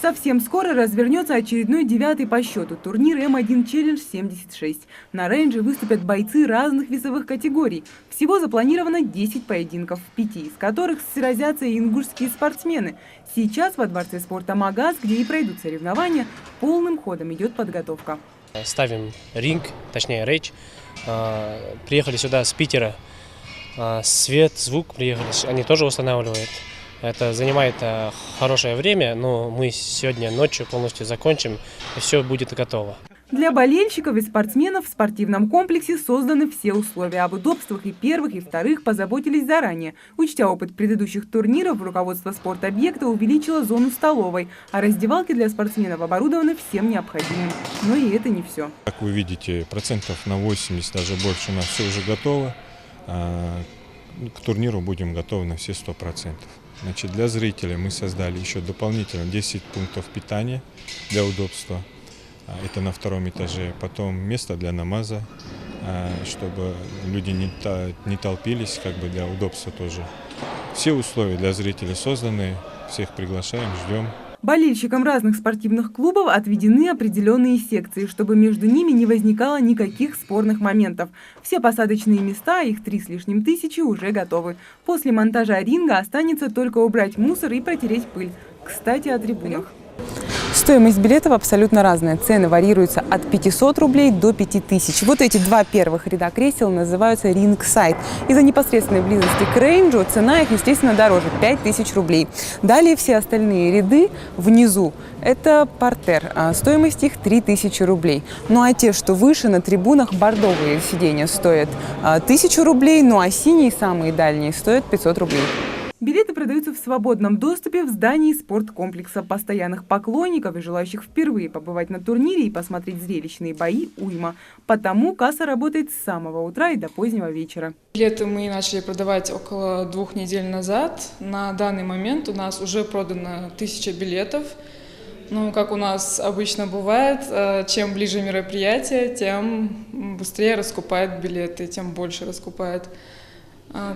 Совсем скоро развернется очередной 9-й по счету турнир М1 Челлендж 76. На рейнже выступят бойцы разных весовых категорий. Всего запланировано 10 поединков, в 5 из которых сразятся и ингушские спортсмены. Сейчас во Дворце спорта «Магаз», где и пройдут соревнования, полным ходом идет подготовка. Ставим ринг, точнее рейдж. Приехали сюда с Питера. Свет, звук приехали, они тоже устанавливают. Это занимает хорошее время, но мы сегодня ночью полностью закончим, и все будет готово. Для болельщиков и спортсменов в спортивном комплексе созданы все условия. Об удобствах и первых, и вторых позаботились заранее. Учтя опыт предыдущих турниров, руководство спортобъекта увеличило зону столовой, а раздевалки для спортсменов оборудованы всем необходимым. Но и это не все. Как вы видите, процентов на 80, даже больше у нас все уже готово. К турниру будем готовы на все 100%. Значит, для зрителей мы создали еще дополнительно 10 пунктов питания для удобства. Это на втором этаже. Потом место для намаза, чтобы люди не толпились, как бы для удобства тоже. Все условия для зрителей созданы. Всех приглашаем, ждем. Болельщикам разных спортивных клубов отведены определенные секции, чтобы между ними не возникало никаких спорных моментов. Все посадочные места, их 3 с лишним тысячи, уже готовы. После монтажа ринга останется только убрать мусор и протереть пыль. Кстати, о трибунах. Стоимость билетов абсолютно разная. Цены варьируются от 500 рублей до 5000. Вот эти 2 первых ряда кресел называются рингсайд. Из-за непосредственной близости к рейнджу цена их, естественно, дороже – 5000 рублей. Далее все остальные ряды внизу – это партер. Стоимость их 3000 рублей. Ну а те, что выше, на трибунах, бордовые сиденья стоят 1000 рублей, ну а синие, самые дальние, стоят 500 рублей. Билеты продаются в свободном доступе в здании спорткомплекса. Постоянных поклонников и желающих впервые побывать на турнире и посмотреть зрелищные бои уйма. Потому касса работает с самого утра и до позднего вечера. Билеты мы начали продавать около 2 недель назад. На данный момент у нас уже продано 1000 билетов. Ну, как у нас обычно бывает, чем ближе мероприятие, тем быстрее раскупают билеты, тем больше раскупают.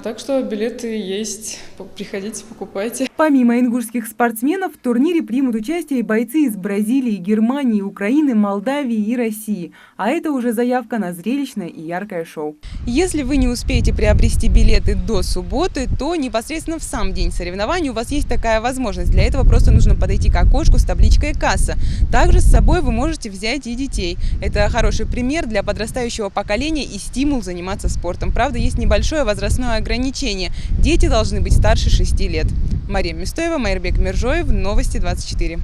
Так что билеты есть, приходите, покупайте. Помимо ингушских спортсменов, в турнире примут участие и бойцы из Бразилии, Германии, Украины, Молдавии и России. А это уже заявка на зрелищное и яркое шоу. Если вы не успеете приобрести билеты до субботы, то непосредственно в сам день соревнований у вас есть такая возможность. Для этого просто нужно подойти к окошку с табличкой «Касса». Также с собой вы можете взять и детей. Это хороший пример для подрастающего поколения и стимул заниматься спортом. Правда, есть небольшое возрастное ограничение. Дети должны быть старше 6 лет. Мария Мистоева, Майрбек Миржоев, Новости 24.